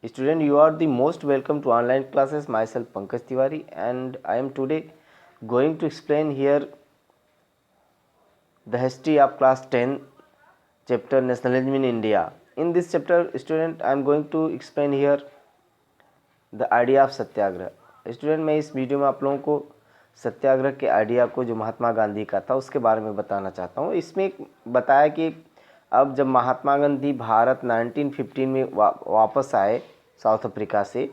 Student, you are the most welcome to online classes. Myself Pankaj Tiwari, and I am today going to explain here the history of class 10 chapter Nationalism in India. In this chapter, student, I am going to explain here the idea of Satyagraha. Student, मैं इस video में आप लोगों को सत्याग्रह के idea को जो महात्मा गांधी का था उसके बारे में बताना चाहता हूँ. इसमें बताया कि अब जब महात्मा गांधी भारत 1915 में वापस आए साउथ अफ्रीका से,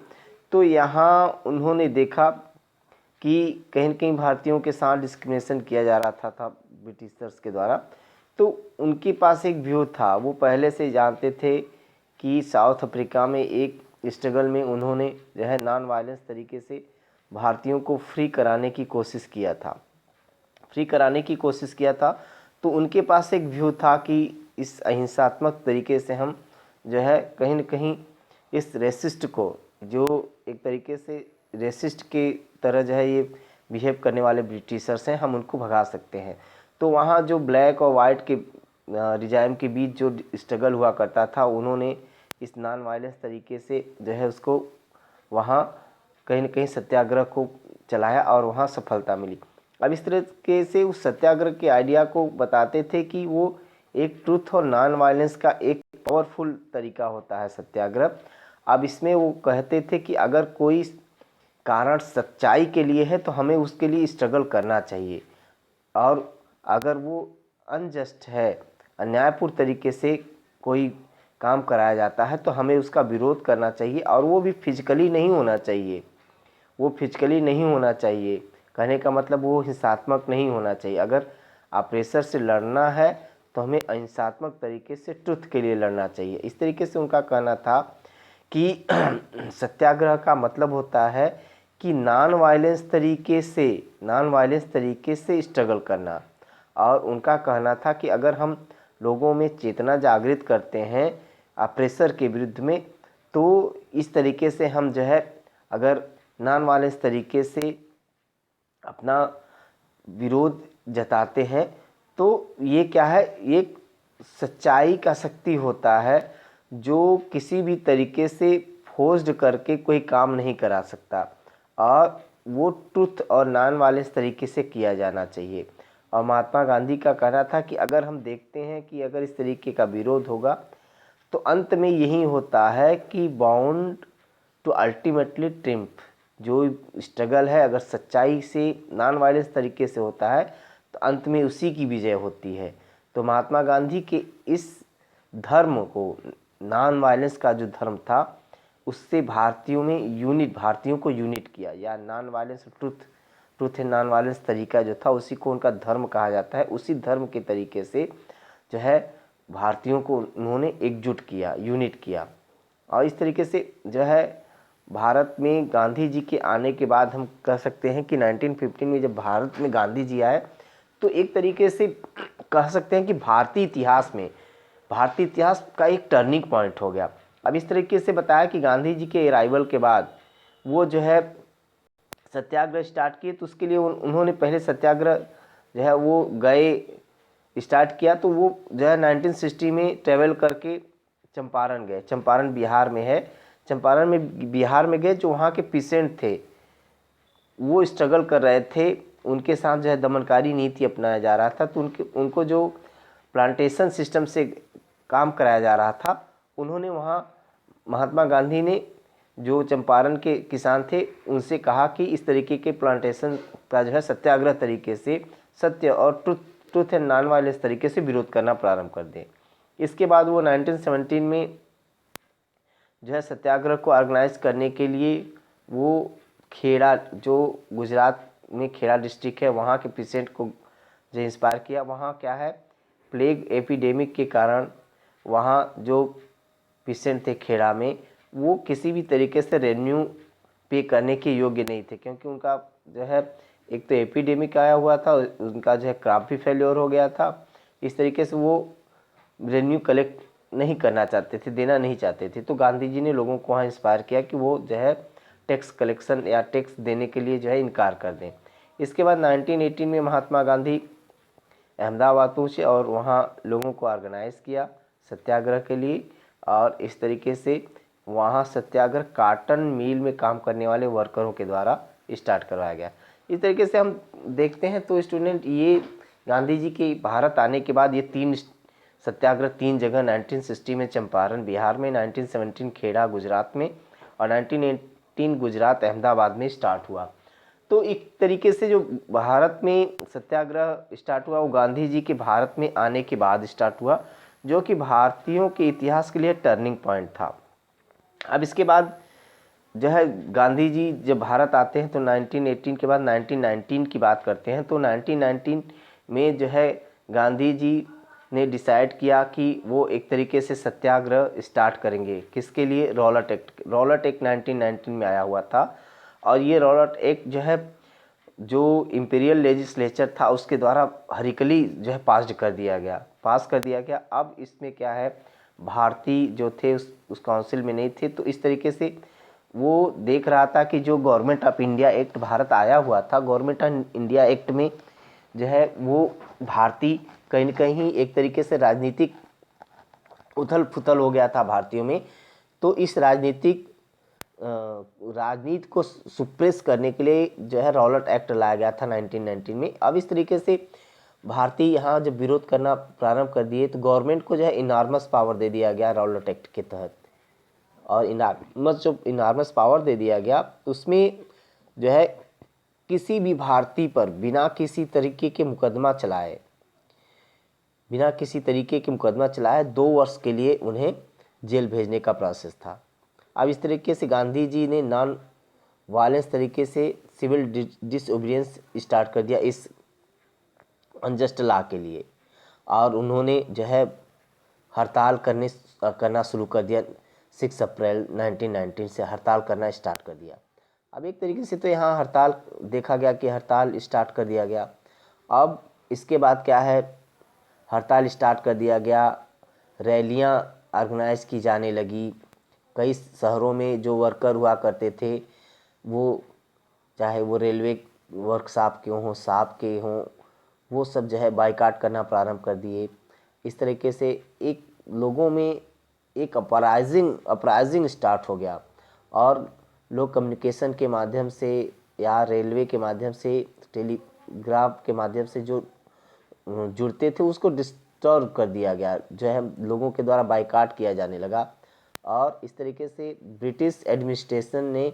तो यहाँ उन्होंने देखा कि कहीं न कहीं भारतीयों के साथ डिस्क्रिमिनेशन किया जा रहा था ब्रिटिशर्स के द्वारा. तो उनके पास एक व्यू था, वो पहले से जानते थे कि साउथ अफ्रीका में एक स्ट्रगल में उन्होंने जो है नॉन वायलेंस तरीके से भारतीयों को फ्री कराने की कोशिश किया था. तो उनके पास एक व्यू था कि इस अहिंसात्मक तरीके से हम जो है कहीं न कहीं इस रेसिस्ट को, जो एक तरीके से रेसिस्ट के तरह जो है ये बिहेव करने वाले ब्रिटिशर्स हैं, हम उनको भगा सकते हैं. तो वहाँ जो ब्लैक और वाइट के रिजाइम के बीच जो स्ट्रगल हुआ करता था, उन्होंने इस नॉन वायलेंस तरीके से जो है उसको वहाँ कहीं न कहीं सत्याग्रह को चलाया और वहाँ सफलता मिली. अब इस तरीके से उस सत्याग्रह के आइडिया को बताते थे कि वो एक ट्रुथ और नॉन वायलेंस का एक पावरफुल तरीका होता है सत्याग्रह. अब इसमें वो कहते थे कि अगर कोई कारण सच्चाई के लिए है तो हमें उसके लिए स्ट्रगल करना चाहिए, और अगर वो अनजस्ट है, अन्यायपूर्ण तरीके से कोई काम कराया जाता है तो हमें उसका विरोध करना चाहिए, और वो भी फिजिकली नहीं होना चाहिए. कहने का मतलब वो हिंसात्मक नहीं होना चाहिए. अगर ऑपरेसर से लड़ना है तो हमें अहिंसात्मक तरीके से ट्रुथ के लिए लड़ना चाहिए. इस तरीके से उनका कहना था कि सत्याग्रह का मतलब होता है कि नॉन वायलेंस तरीके से स्ट्रगल करना. और उनका कहना था कि अगर हम लोगों में चेतना जागृत करते हैं ऑपरेसर के विरुद्ध में, तो इस तरीके से हम जो है अगर नॉन वायलेंस तरीके से अपना विरोध जताते हैं तो ये क्या है, एक सच्चाई का शक्ति होता है जो किसी भी तरीके से फोर्स्ड करके कोई काम नहीं करा सकता, और वो ट्रुथ और नॉन वायलेंस तरीके से किया जाना चाहिए. और महात्मा गांधी का कहना था कि अगर हम देखते हैं कि अगर इस तरीके का विरोध होगा तो अंत में यही होता है कि बाउंड टू अल्टीमेटली ट्रिम्फ. जो स्ट्रगल है अगर सच्चाई से नॉन वायलेंस तरीके से होता है तो अंत में उसी की विजय होती है. तो महात्मा गांधी के इस धर्म को, नॉन वायलेंस का जो धर्म था, उससे भारतीयों को यूनिट किया, या non violence truth and non violence तरीका जो था उसी को उनका धर्म कहा जाता है. उसी धर्म के तरीके से जो है भारतीयों को उन्होंने एकजुट किया, यूनिट किया. और इस तरीके से जो है भारत में गांधी जी के आने के बाद हम कह सकते हैं कि 1915 में जब भारत में गांधी जी आए तो एक तरीके से कह सकते हैं कि भारतीय इतिहास का एक टर्निंग पॉइंट हो गया. अब इस तरीके से बताया कि गांधी जी के अराइवल के बाद वो जो है सत्याग्रह स्टार्ट किए. तो उसके लिए उन्होंने पहले सत्याग्रह जो है वो स्टार्ट किया. तो वो जो है 1960 में ट्रेवल करके चंपारण गए. चंपारण बिहार में गए. जो वहाँ के पीसेंट थे वो स्ट्रगल कर रहे थे, उनके साथ जो है दमनकारी नीति अपनाया जा रहा था. तो उनको जो प्लांटेशन सिस्टम से काम कराया जा रहा था, उन्होंने वहाँ महात्मा गांधी ने जो चंपारण के किसान थे उनसे कहा कि इस तरीके के प्लांटेशन का जो है सत्याग्रह तरीके से सत्य और ट्रुथ एंड नॉन वायलेंस तरीके से विरोध करना प्रारंभ कर दें. इसके बाद वो 1917 में जो है सत्याग्रह को ऑर्गेनाइज करने के लिए वो खेड़ा, जो गुजरात में खेड़ा डिस्ट्रिक्ट है, वहाँ के पेशेंट को जो इंस्पायर किया. वहाँ क्या है, प्लेग एपिडेमिक के कारण वहाँ जो पेशेंट थे खेड़ा में, वो किसी भी तरीके से रेवेन्यू पे करने के योग्य नहीं थे, क्योंकि उनका जो है एक तो एपिडेमिक आया हुआ था, उनका जो है क्रॉप भी फेल्योर हो गया था. इस तरीके से वो रेवेन्यू कलेक्ट नहीं करना चाहते थे, देना नहीं चाहते थे. तो गांधी जी ने लोगों को वहाँ इंस्पायर किया कि वो जो है टैक्स कलेक्शन या टैक्स देने के लिए जो है इनकार कर दें. इसके बाद 1918 में महात्मा गांधी अहमदाबाद पहुँचे और वहाँ लोगों को ऑर्गेनाइज़ किया सत्याग्रह के लिए. और इस तरीके से वहाँ सत्याग्रह काटन मिल में काम करने वाले वर्करों के द्वारा स्टार्ट करवाया गया। इस तरीके से हम देखते हैं तो स्टूडेंट, ये गांधी जी के भारत आने के बाद ये 3 सत्याग्रह 3 जगह 1960 में चंपारण बिहार में, 1917 खेड़ा गुजरात में और 1918 गुजरात अहमदाबाद में स्टार्ट हुआ। तो एक तरीके से जो भारत में सत्याग्रह स्टार्ट हुआ वो गांधी जी के भारत में आने के बाद स्टार्ट हुआ, जो कि भारतीयों के इतिहास के लिए टर्निंग पॉइंट था। अब इसके बाद जो है गांधी जी जब भारत आते हैं तो 1918 के बाद 1919 की बात करते हैं। तो 1919 में जो है गांधी जी ने डिसाइड किया कि वो एक तरीके से सत्याग्रह स्टार्ट करेंगे। किसके लिए? Rowlatt act. रॉलट एक्ट 1919 में आया हुआ था और ये रॉलट एक्ट जो है जो इम्पीरियल लेजिस्लेचर था उसके द्वारा हरिकली जो है पास कर दिया गया। अब इसमें क्या है, भारतीय जो थे उस काउंसिल में नहीं थे, तो इस तरीके से वो देख रहा था कि जो government of India act Bharat आया हुआ था, गवर्नमेंट ऑफ इंडिया एक्ट में जो है वो भारतीय कहीं न कहीं एक तरीके से राजनीतिक उथल पुथल हो गया था भारतीयों में। तो इस राजनीति को सुप्रेस करने के लिए जो है रॉलट एक्ट लाया गया था 1919 में। अब इस तरीके से भारतीय यहाँ जब विरोध करना प्रारंभ कर दिए तो गवर्नमेंट को जो है इनॉर्मस पावर दे दिया गया रॉलट एक्ट के तहत। और इनॉर्मस पावर दे दिया गया उसमें जो है किसी भी भारतीय पर बिना किसी तरीके के मुकदमा चलाए 2 वर्ष के लिए उन्हें जेल भेजने का प्रोसेस था। अब इस तरीके से गांधी जी ने नॉन वायलेंस तरीके से सिविल डिसओबीडियंस स्टार्ट कर दिया इस अनजस्ट लॉ के लिए, और उन्होंने जो है हड़ताल करना शुरू कर दिया। 6 अप्रैल 1919 से हड़ताल करना स्टार्ट कर दिया। अब एक तरीके से तो यहाँ हड़ताल देखा गया कि हड़ताल स्टार्ट कर दिया गया। अब इसके बाद क्या है, हड़ताल स्टार्ट कर दिया गया, रैलियाँ ऑर्गेनाइज की जाने लगी। कई शहरों में जो वर्कर हुआ करते थे वो चाहे वो रेलवे वर्कशॉप के हों, शॉप के हों, वो सब जो है बाइकाट करना प्रारंभ कर दिए। इस तरीके से एक लोगों में एक अपराइजिंग स्टार्ट हो गया और लोग कम्युनिकेशन के माध्यम से या रेलवे के माध्यम से, टेलीग्राफ के माध्यम से जो जुड़ते थे उसको डिस्टर्ब कर दिया गया, जो है लोगों के द्वारा बाइकाट किया जाने लगा। और इस तरीके से ब्रिटिश एडमिनिस्ट्रेशन ने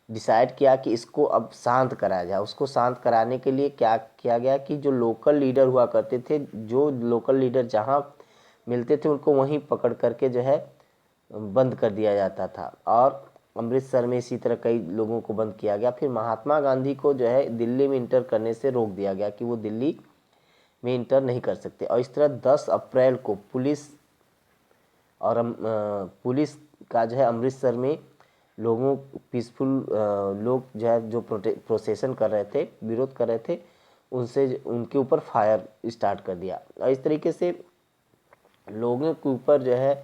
डिसाइड किया कि इसको अब शांत कराया जाए। उसको शांत कराने के लिए क्या किया गया कि जो लोकल लीडर हुआ करते थे, जो लोकल लीडर जहाँ मिलते थे उनको वहीं पकड़ करके जो है बंद कर दिया जाता था। और अमृतसर में इसी तरह कई लोगों को बंद किया गया। फिर महात्मा गांधी को जो है दिल्ली में इंटर करने से रोक दिया गया कि वो दिल्ली में इंटर नहीं कर सकते। और इस तरह 10 अप्रैल को पुलिस का जो है अमृतसर में लोगों पीसफुल लोग जो है जो प्रोसेशन कर रहे थे, विरोध कर रहे थे, उनके ऊपर फायर स्टार्ट कर दिया। और इस तरीके से लोगों के ऊपर जो है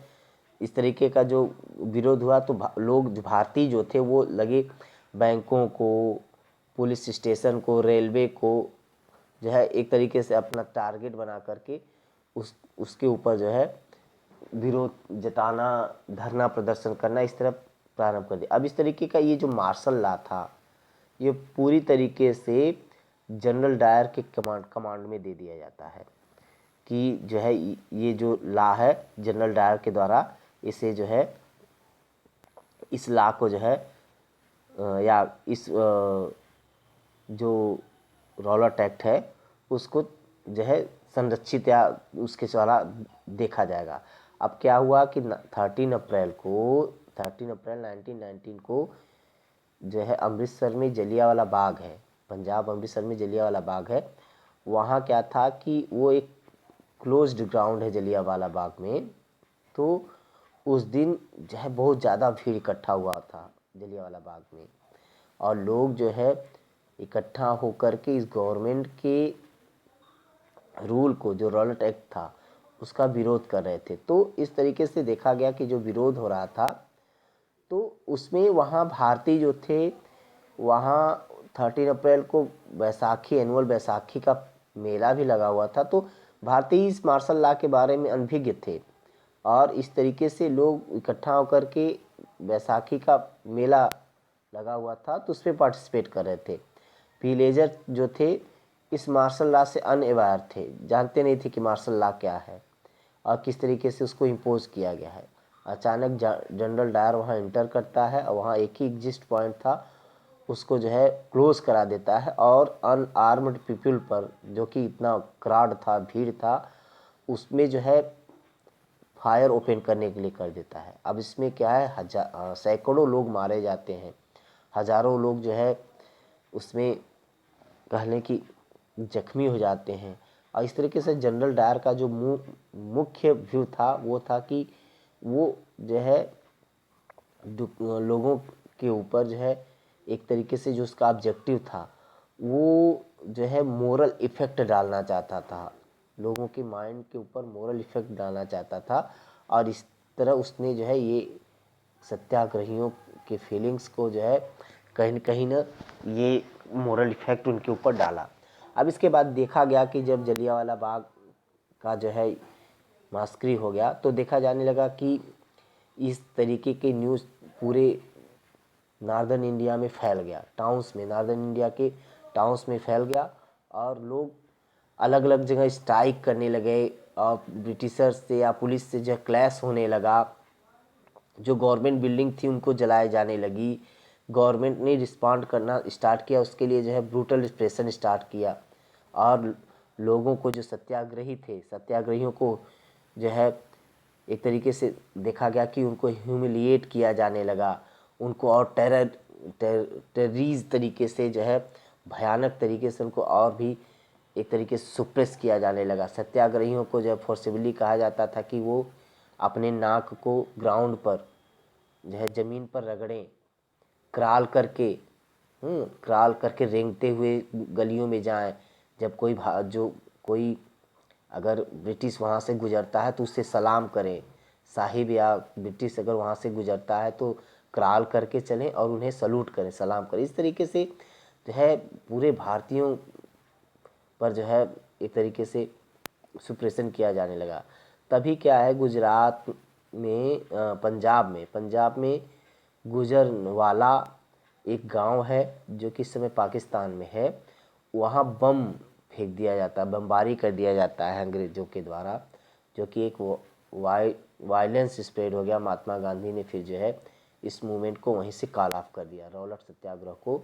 इस तरीके का जो विरोध हुआ तो लोग भारतीय जो थे वो लगे बैंकों को, पुलिस स्टेशन को, रेलवे को जो है एक तरीके से अपना टारगेट बना करके उसके ऊपर जो है विरोध जताना, धरना प्रदर्शन करना, इस तरह प्रारंभ कर दिया। अब इस तरीके का ये जो मार्शल लॉ था ये पूरी तरीके से जनरल डायर के कमांड में दे दिया जाता है कि जो है ये जो लॉ है जनरल डायर के द्वारा इसे जो है इस लॉ को जो है या इस जो रॉलट एक्ट है उसको जो है संरक्षित या उसके द्वारा देखा जाएगा। अब क्या हुआ कि 13 अप्रैल 1919 को जो है अमृतसर में जलियांवाला बाग है, पंजाब अमृतसर में जलियांवाला बाग है। वहाँ क्या था कि वो एक क्लोज्ड ग्राउंड है जलियांवाला बाग में। तो उस दिन जो है बहुत ज़्यादा भीड़ इकट्ठा हुआ था जलियांवाला बाग में और लोग जो है इकट्ठा होकर के इस गवर्नमेंट के रूल को, जो रॉलट एक्ट था, उसका विरोध कर रहे थे। तो इस तरीके से देखा गया कि जो विरोध हो रहा था तो उसमें वहाँ भारतीय जो थे, वहाँ 13 अप्रैल को एनुअल बैसाखी का मेला भी लगा हुआ था। तो भारतीय इस मार्शल लॉ के बारे में अनभिज्ञ थे और इस तरीके से लोग इकट्ठा होकर के बैसाखी का मेला लगा हुआ था, तो उसमें पार्टिसिपेट कर रहे थे। विलेजर जो थे इस मार्शल लॉ से अनअवेयर थे, जानते नहीं थे कि मार्शल लॉ क्या है और किस तरीके से उसको इम्पोज किया गया है। अचानक जनरल डायर वहाँ एंटर करता है और वहाँ एक ही एग्जिस्ट पॉइंट था, उसको जो है क्लोज करा देता है और अनआर्म्ड पीपल पर, जो कि इतना क्राउड था, भीड़ था, उसमें जो है फायर ओपन करने के लिए कर देता है। अब इसमें क्या है, सैकड़ों लोग मारे जाते हैं, हज़ारों लोग जो है उसमें कह लें कि जख्मी हो जाते हैं। और इस तरीके से जनरल डायर का जो मुख्य व्यू था वो था कि वो जो है लोगों के ऊपर जो है एक तरीके से जो उसका ऑब्जेक्टिव था वो जो है मोरल इफ़ेक्ट डालना चाहता था, लोगों के माइंड के ऊपर मोरल इफ़ेक्ट डालना चाहता था। और इस तरह उसने जो है ये सत्याग्रहियों के फीलिंग्स को जो है कहीं ना ये मोरल इफ़ेक्ट उनके ऊपर डाला। अब इसके बाद देखा गया कि जब जलियांवाला बाग का जो है मास्करी हो गया तो देखा जाने लगा कि इस तरीके के न्यूज़ पूरे नॉर्दर्न इंडिया में फैल गया, टाउन्स में, नॉर्दर्न इंडिया के टाउन्स में फैल गया और लोग अलग अलग जगह स्ट्राइक करने लगे और ब्रिटिशर्स से या पुलिस से जो क्लैश होने लगा। जो गवर्नमेंट बिल्डिंग थी उनको जलाए जाने लगी। गवर्नमेंट ने रिस्पॉन्ड करना स्टार्ट किया, उसके लिए जो है ब्रूटल रिप्रेशन स्टार्ट किया और लोगों को, जो सत्याग्रही थे, सत्याग्रहियों को जो है एक तरीके से देखा गया कि उनको ह्यूमिलिएट किया जाने लगा, उनको और टेररीज तरीके से जो है भयानक तरीके से उनको और भी एक तरीके से सुप्रेस किया जाने लगा। सत्याग्रहियों को जो है फोर्सिबली कहा जाता था कि वो अपने नाक को ग्राउंड पर जो है ज़मीन पर रगड़ें, क्राल करके क्राल करके रेंगते हुए गलियों में जाएं। जब कोई अगर ब्रिटिश वहाँ से गुजरता है तो उससे सलाम करें, साहिब या ब्रिटिश अगर वहाँ से गुजरता है तो क्राल करके चलें और उन्हें सलूट करें, सलाम करें। इस तरीके से जो है पूरे भारतीयों पर जो है एक तरीके से सुप्रेशन किया जाने लगा। तभी क्या है, गुजरात में पंजाब में गुजरवाला एक गांव है जो कि इस समय पाकिस्तान में है। वहाँ बम फेंक दिया जाता है, बमबारी कर दिया जाता है अंग्रेज़ों के द्वारा, जो कि एक वायलेंस स्प्रेड हो गया। महात्मा गांधी ने फिर जो है इस मूवमेंट को वहीं से कॉल ऑफ कर दिया, रॉलेट सत्याग्रह को।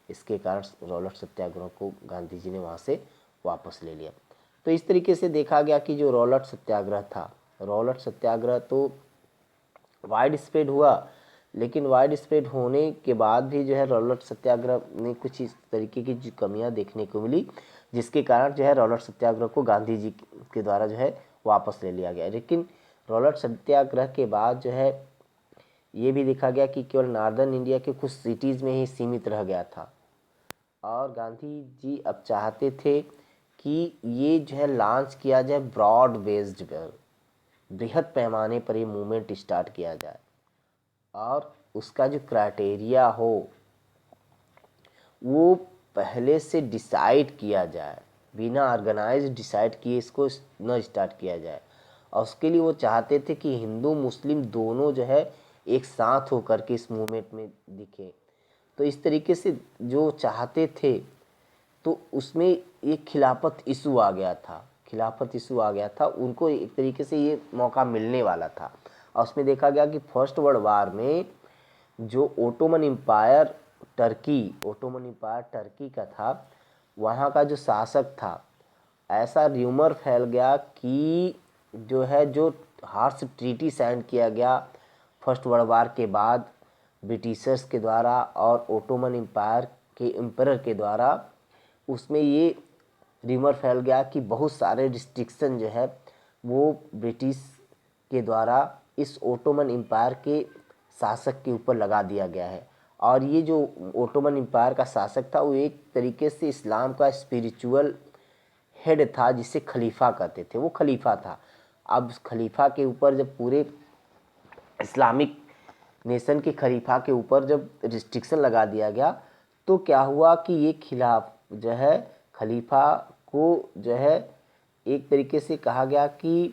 इसके कारण रॉलेट सत्याग्रह को गांधी जी ने वहाँ से वापस ले लिया। तो इस तरीके से देखा गया कि जो रॉलेट सत्याग्रह था, रॉलेट सत्याग्रह तो वाइड स्प्रेड हुआ, लेकिन वाइड स्प्रेड होने के बाद भी जो है रॉलेट सत्याग्रह में कुछ इस तरीके की जो कमियां देखने को मिली, जिसके कारण जो है रॉलेट सत्याग्रह को गांधी जी के द्वारा जो है वापस ले लिया गया। लेकिन रॉलेट सत्याग्रह के बाद जो है ये भी देखा गया कि केवल नॉर्दर्न इंडिया के कुछ सिटीज़ में ही सीमित रह गया था और गांधी जी अब चाहते थे कि ये जो है लॉन्च किया जाए ब्रॉड बेस्ड पर, बृहद पैमाने पर ये मूवमेंट स्टार्ट किया जाए और उसका जो क्राइटेरिया हो वो पहले से डिसाइड किया जाए, बिना ऑर्गेनाइज डिसाइड किए इसको न स्टार्ट किया जाए। और उसके लिए वो चाहते थे कि हिंदू मुस्लिम दोनों जो है एक साथ होकर के इस मूवमेंट में दिखे। तो इस तरीके से जो चाहते थे तो उसमें एक खिलाफत इशू आ गया था, खिलाफत इशू आ गया था, उनको एक तरीके से ये मौका मिलने वाला था। और उसमें देखा गया कि फर्स्ट वर्ल्ड वार में जो ओटोमन एम्पायर टर्की का था, वहाँ का जो शासक था, ऐसा र्यूमर फैल गया कि जो हार्श ट्रीटी साइन किया गया फर्स्ट वर्ल्ड वार के बाद ब्रिटिशर्स के द्वारा और ओटोमन एम्पायर के एम्परर के द्वारा, उसमें ये र्यूमर फैल गया कि बहुत सारे रिस्ट्रिक्शन जो है वो ब्रिटिश के द्वारा इस ओटोमन एम्पायर के शासक के ऊपर लगा दिया गया है। और ये जो ओटोमन एम्पायर का शासक था वो एक तरीके से इस्लाम का स्पिरिचुअल हेड था, जिसे खलीफा कहते थे, वो खलीफा था। अब खलीफा के ऊपर जब पूरे इस्लामिक नेशन के खलीफा के ऊपर जब रिस्ट्रिक्शन लगा दिया गया तो क्या हुआ कि ये खिलाफ जो है खलीफा को जो है एक तरीके से कहा गया कि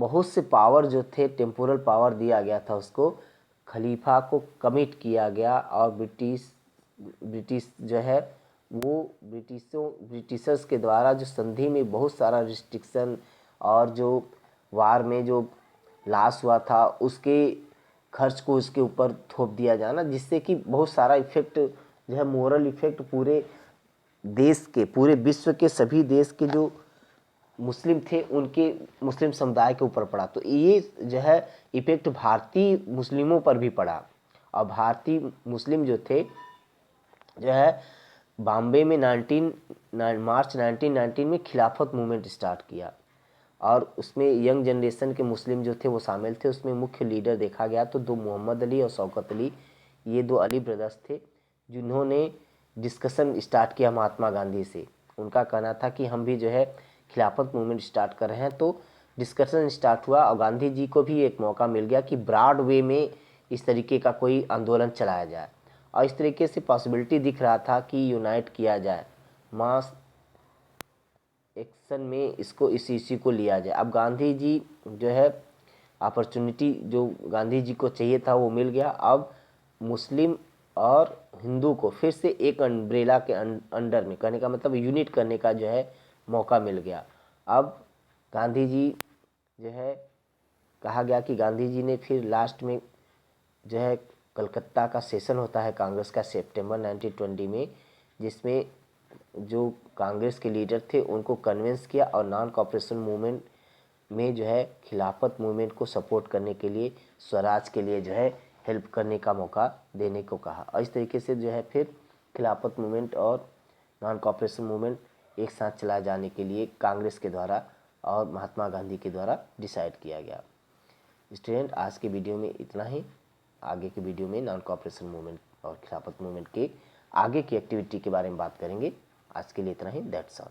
बहुत से पावर जो थे, टेम्पोरल पावर दिया गया था उसको, खलीफा को कमिट किया गया। और ब्रिटिश जो है वो ब्रिटिशर्स के द्वारा जो संधि में बहुत सारा रिस्ट्रिक्शन और जो वार में जो लॉस हुआ था उसके खर्च को उसके ऊपर थोप दिया जाना, जिससे कि बहुत सारा इफेक्ट जो है, मोरल इफेक्ट पूरे देश के, पूरे विश्व के सभी देश के जो मुस्लिम थे उनके, मुस्लिम समुदाय के ऊपर पड़ा। तो ये जो है इफेक्ट भारतीय मुस्लिमों पर भी पड़ा। और भारतीय मुस्लिम जो थे जो है बॉम्बे में मार्च 1919 में खिलाफत मूवमेंट स्टार्ट किया। और उसमें यंग जनरेशन के मुस्लिम जो थे वो शामिल थे। उसमें मुख्य लीडर देखा गया तो दो मोहम्मद अली और शौकत अली, ये दो अली ब्रदर्स थे जिन्होंने डिस्कशन स्टार्ट किया महात्मा गांधी से। उनका कहना था कि हम भी जो है खिलाफत मूवमेंट स्टार्ट कर रहे हैं। तो डिस्कशन स्टार्ट हुआ और गांधी जी को भी एक मौका मिल गया कि ब्रॉड वे में इस तरीके का कोई आंदोलन चलाया जाए। और इस तरीके से पॉसिबिलिटी दिख रहा था कि यूनाइट किया जाए, मास एक्शन में इसको, इस इश्यू को लिया जाए। अब गांधी जी जो है अपॉर्चुनिटी जो गांधी जी को चाहिए था वो मिल गया। अब मुस्लिम और हिंदू को फिर से एक अम्ब्रेला के अंडर में, कहने का मतलब यूनिट करने का जो है मौका मिल गया। अब गांधी जी जो है, कहा गया कि गांधी जी ने फिर लास्ट में जो है कलकत्ता का सेशन होता है कांग्रेस का सितंबर 1920 में, जिसमें जो कांग्रेस के लीडर थे उनको कन्विंस किया और नॉन कॉपरेशन मूवमेंट में जो है खिलाफत मूवमेंट को सपोर्ट करने के लिए, स्वराज के लिए जो है हेल्प करने का मौका देने को कहा। और इस तरीके से जो है फिर खिलाफत मूवमेंट और नॉन कॉपरेशन मूवमेंट एक साथ चलाए जाने के लिए कांग्रेस के द्वारा और महात्मा गांधी के द्वारा डिसाइड किया गया। स्टूडेंट, आज के वीडियो में इतना ही। आगे के वीडियो में नॉन कॉपरेशन मूवमेंट और खिलाफत मूवमेंट के आगे की एक्टिविटी के बारे में बात करेंगे। आज के लिए इतना ही। That's all.